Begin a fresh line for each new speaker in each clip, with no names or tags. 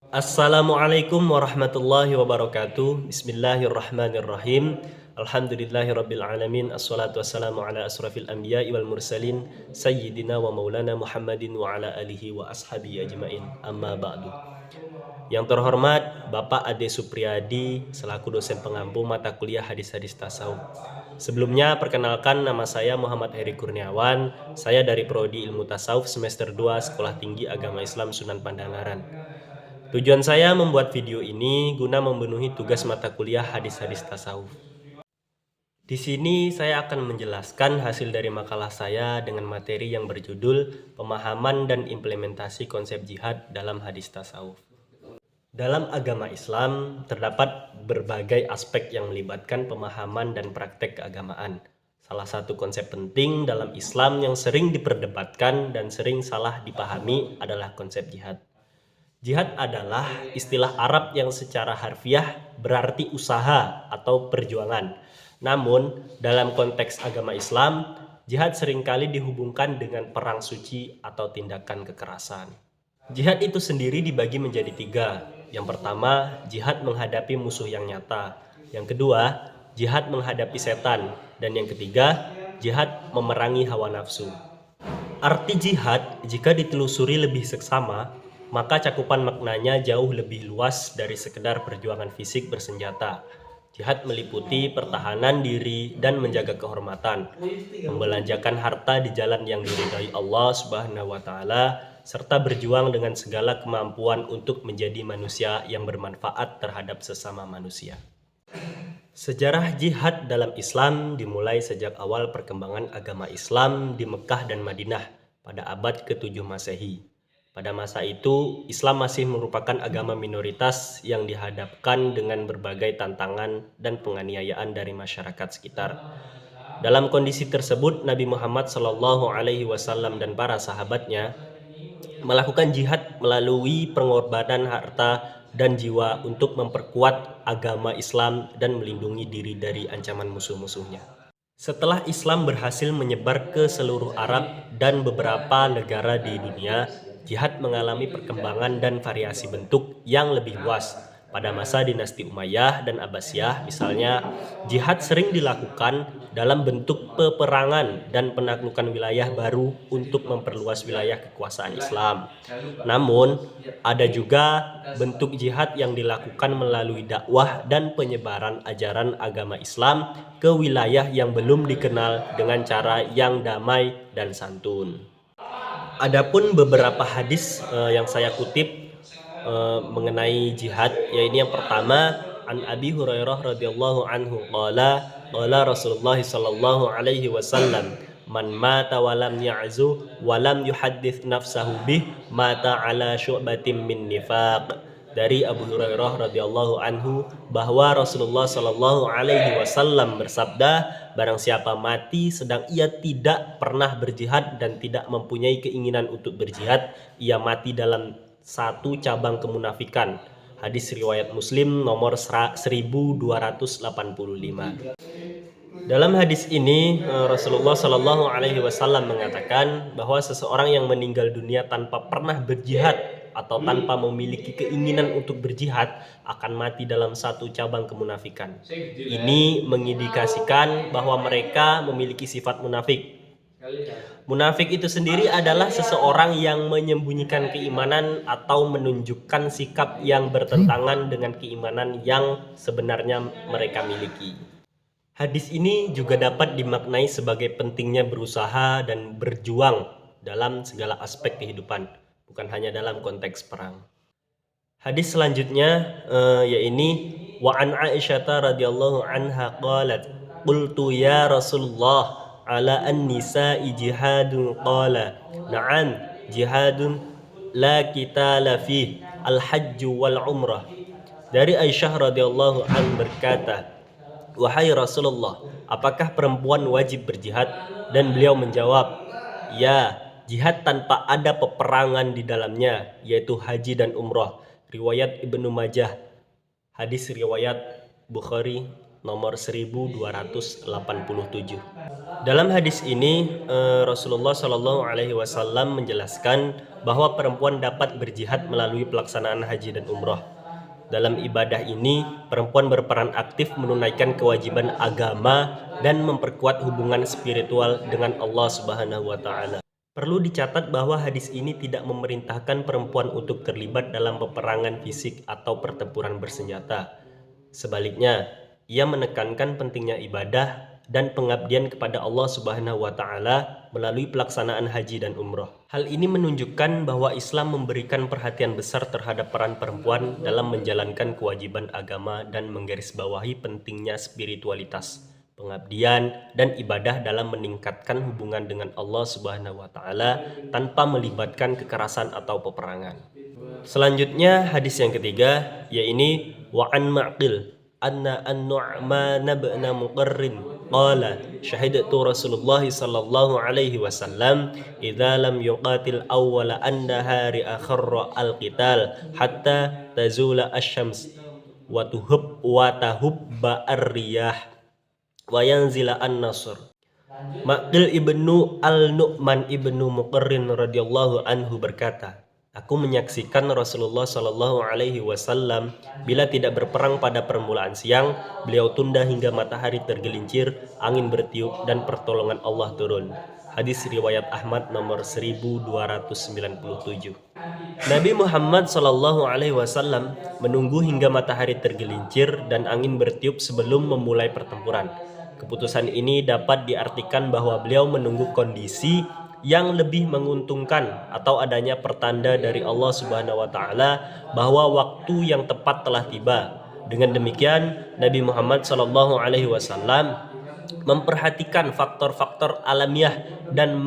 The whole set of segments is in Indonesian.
Assalamualaikum warahmatullahi wabarakatuh. Bismillahirrahmanirrahim. Alhamdulillahirabbil alamin. Assalatu wassalamu ala asrafil anbiya'i wal mursalin sayyidina wa maulana Muhammadin wa ala alihi wa ashabihi ajmain. Amma ba'du. Yang terhormat Bapak Ade Supriyadi selaku dosen pengampu mata kuliah hadis-hadis tasawuf. Sebelumnya perkenalkan, nama saya Muhammad Heri Kurniawan. Saya dari Prodi Ilmu Tasawuf semester 2 Sekolah Tinggi Agama Islam Sunan Pandangaran. Tujuan saya membuat video ini guna memenuhi tugas mata kuliah hadis-hadis tasawuf. Di sini saya akan menjelaskan hasil dari makalah saya dengan materi yang berjudul Pemahaman dan Implementasi Konsep Jihad dalam Hadis Tasawuf. Dalam agama Islam terdapat berbagai aspek yang melibatkan pemahaman dan praktek keagamaan. Salah satu konsep penting dalam Islam yang sering diperdebatkan dan sering salah dipahami adalah konsep jihad. Jihad adalah istilah Arab yang secara harfiah berarti usaha atau perjuangan. Namun, dalam konteks agama Islam, jihad seringkali dihubungkan dengan perang suci atau tindakan kekerasan. Jihad itu sendiri dibagi menjadi 3. Yang pertama, jihad menghadapi musuh yang nyata. Yang kedua, jihad menghadapi setan. Dan yang ketiga, jihad memerangi hawa nafsu. Arti jihad jika ditelusuri lebih seksama, maka cakupan maknanya jauh lebih luas dari sekedar perjuangan fisik bersenjata. Jihad meliputi pertahanan diri dan menjaga kehormatan, membelanjakan harta di jalan yang diridhai Allah Subhanahu wa taala, serta berjuang dengan segala kemampuan untuk menjadi manusia yang bermanfaat terhadap sesama manusia. Sejarah jihad dalam Islam dimulai sejak awal perkembangan agama Islam di Mekah dan Madinah pada abad ke-7 Masehi. Pada masa itu, Islam masih merupakan agama minoritas yang dihadapkan dengan berbagai tantangan dan penganiayaan dari masyarakat sekitar. Dalam kondisi tersebut, Nabi Muhammad SAW dan para sahabatnya melakukan jihad melalui pengorbanan harta dan jiwa untuk memperkuat agama Islam dan melindungi diri dari ancaman musuh-musuhnya. Setelah Islam berhasil menyebar ke seluruh Arab dan beberapa negara di dunia, jihad mengalami perkembangan dan variasi bentuk yang lebih luas. Pada masa dinasti Umayyah dan Abbasiyah misalnya, jihad sering dilakukan dalam bentuk peperangan dan penaklukan wilayah baru untuk memperluas wilayah kekuasaan Islam. Namun, ada juga bentuk jihad yang dilakukan melalui dakwah dan penyebaran ajaran agama Islam ke wilayah yang belum dikenal dengan cara yang damai dan santun. Adapun beberapa hadis yang saya kutip mengenai jihad, yaitu yang pertama, an Abi Hurairah radhiyallahu anhu qala Rasulullah sallallahu alaihi wasallam, man mata wa lam ya'zu wa lam yuhaddits nafsahu bih mata ala syu'batin min nifaq. Dari Abu Hurairah radhiyallahu anhu bahwa Rasulullah sallallahu alaihi wasallam bersabda, barang siapa mati sedang ia tidak pernah berjihad dan tidak mempunyai keinginan untuk berjihad, ia mati dalam satu cabang kemunafikan. Hadis riwayat Muslim nomor 1285. Dalam hadis ini Rasulullah Shallallahu Alaihi Wasallam mengatakan bahwa seseorang yang meninggal dunia tanpa pernah berjihad atau tanpa memiliki keinginan untuk berjihad akan mati dalam satu cabang kemunafikan. Ini mengindikasikan bahwa mereka memiliki sifat munafik. Munafik itu sendiri adalah seseorang yang menyembunyikan keimanan atau menunjukkan sikap yang bertentangan dengan keimanan yang sebenarnya mereka miliki. Hadis ini juga dapat dimaknai sebagai pentingnya berusaha dan berjuang dalam segala aspek kehidupan, bukan hanya dalam konteks perang. Hadis selanjutnya yaitu wa an Aisyah radhiyallahu anha qalat qultu ya Rasulullah ala an-nisa'i jihadun qala na'am jihadun la qitala fi al-hajj wal umrah. Dari Aisyah radhiyallahu an berkata, wahai Rasulullah, apakah perempuan wajib berjihad? Dan beliau menjawab, ya, jihad tanpa ada peperangan di dalamnya, yaitu haji dan umrah. Riwayat Ibnu Majah. Hadis riwayat Bukhari nomor 1287. Dalam hadis ini Rasulullah Shallallahu Alaihi Wasallam menjelaskan bahwa perempuan dapat berjihad melalui pelaksanaan haji dan umroh. Dalam ibadah ini, perempuan berperan aktif menunaikan kewajiban agama dan memperkuat hubungan spiritual dengan Allah Subhanahu wa Ta'ala. Perlu dicatat bahwa hadis ini tidak memerintahkan perempuan untuk terlibat dalam peperangan fisik atau pertempuran bersenjata. Sebaliknya, ia menekankan pentingnya ibadah dan pengabdian kepada Allah Subhanahu wa Ta'ala melalui pelaksanaan haji dan umroh. Hal ini menunjukkan bahwa Islam memberikan perhatian besar terhadap peran perempuan dalam menjalankan kewajiban agama dan menggarisbawahi pentingnya spiritualitas, pengabdian, dan ibadah dalam meningkatkan hubungan dengan Allah Subhanahu wa Ta'ala tanpa melibatkan kekerasan atau peperangan. Selanjutnya hadis yang ketiga, yaitu wa'an Ma'qil anna an-Nu'man bin Muqarrin qala syahidtu Rasulullah sallallahu alaihi wasallam idza lam yuqatil awwala an-nahari akharra al-qital hatta tazula asy-syams wa tahubba ar-riyah wa yanzila an-nasr. Ma'qil ibnu al-Nu'man ibnu Muqarrin radhiyallahu anhu berkata, aku menyaksikan Rasulullah Shallallahu Alaihi Wasallam bila tidak berperang pada permulaan siang, beliau tunda hingga matahari tergelincir, angin bertiup, dan pertolongan Allah turun. Hadis riwayat Ahmad nomor 1297. Nabi Muhammad Shallallahu Alaihi Wasallam menunggu hingga matahari tergelincir dan angin bertiup sebelum memulai pertempuran. Keputusan ini dapat diartikan bahwa beliau menunggu kondisi yang lebih menguntungkan atau adanya pertanda dari Allah Subhanahu wa Ta'ala bahwa waktu yang tepat telah tiba. Dengan demikian, Nabi Muhammad Shallallahu Alaihi Wasallam memperhatikan faktor-faktor alamiah dan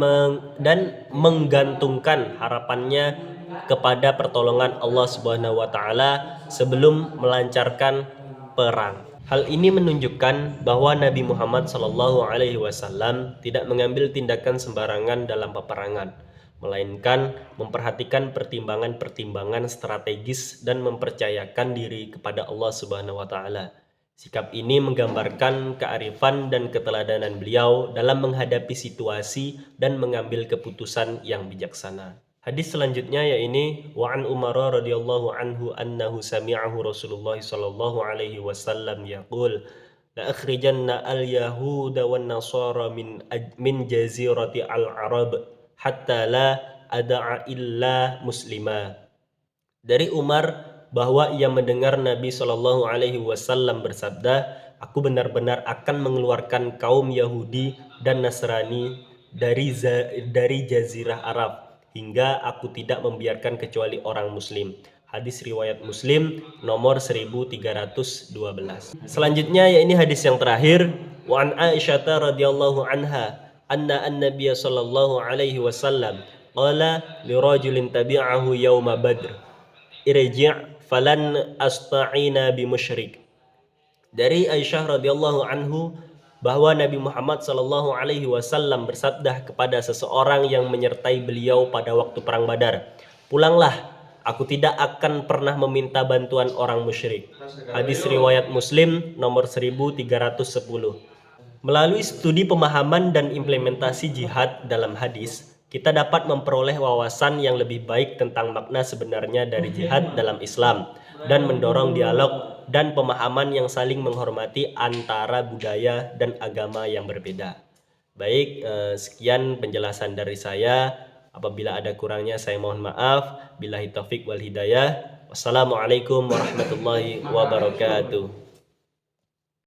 menggantungkan harapannya kepada pertolongan Allah Subhanahu wa Ta'ala sebelum melancarkan perang. Hal ini menunjukkan bahwa Nabi Muhammad Shallallahu Alaihi Wasallam tidak mengambil tindakan sembarangan dalam peperangan, melainkan memperhatikan pertimbangan-pertimbangan strategis dan mempercayakan diri kepada Allah Subhanahu Wa Taala. Sikap ini menggambarkan kearifan dan keteladanan beliau dalam menghadapi situasi dan mengambil keputusan yang bijaksana. Hadis selanjutnya yaitu wa'an Umar radhiyallahu anhu annahu sami'ahu Rasulullah sallallahu alaihi wasallam yaqul la akhrijanna al-yahuda wan nasara min jazirati al-arab hatta la ada'a illa muslima. Dari Umar bahwa ia mendengar Nabi sallallahu alaihi wasallam bersabda, aku benar-benar akan mengeluarkan kaum Yahudi dan Nasrani dari jazirah Arab hingga aku tidak membiarkan kecuali orang muslim. Hadis riwayat Muslim nomor 1312. Selanjutnya yaitu hadis yang terakhir, wa an Aisyah radhiyallahu anha anna an-nabiy sallallahu alaihi wasallam qala li rajulin tabi'ahu yauma badr irji' falan asta'ina bi musyrik. Dari Aisyah radhiyallahu anhu bahwa Nabi Muhammad Shallallahu Alaihi Wasallam bersabda kepada seseorang yang menyertai beliau pada waktu perang Badar, pulanglah, aku tidak akan pernah meminta bantuan orang musyrik. Hadis riwayat Muslim nomor 1310. Melalui studi pemahaman dan implementasi jihad dalam hadis, kita dapat memperoleh wawasan yang lebih baik tentang makna sebenarnya dari jihad dalam Islam dan mendorong dialog dan pemahaman yang saling menghormati antara budaya dan agama yang berbeda. Baik, sekian penjelasan dari saya. Apabila ada kurangnya saya mohon maaf. Billahi taufik wal hidayah. Wassalamualaikum warahmatullahi wabarakatuh.